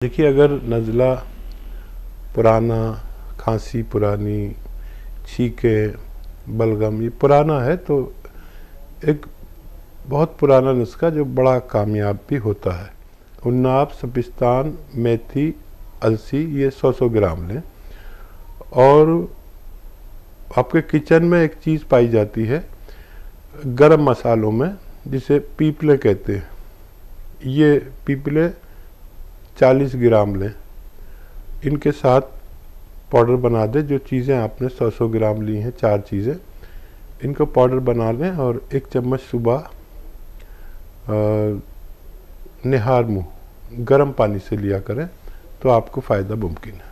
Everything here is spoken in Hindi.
देखिए, अगर नज़ला पुराना, खांसी पुरानी, छींकें, बलगम ये पुराना है तो एक बहुत पुराना नुस्खा जो बड़ा कामयाब भी होता है। उन्नाब, सपिस्तान, मेथी, अलसी ये 100-100 ग्राम लें। और आपके किचन में एक चीज़ पाई जाती है गरम मसालों में, जिसे पीपले कहते हैं। ये पीपले 40 ग्राम लें। इनके साथ पाउडर बना दें। जो चीज़ें आपने 100-100 ग्राम ली हैं, 4 चीज़ें, इनको पाउडर बना लें और 1 चम्मच सुबह निहार मुँह गर्म पानी से लिया करें तो आपको फ़ायदा मुमकिन है।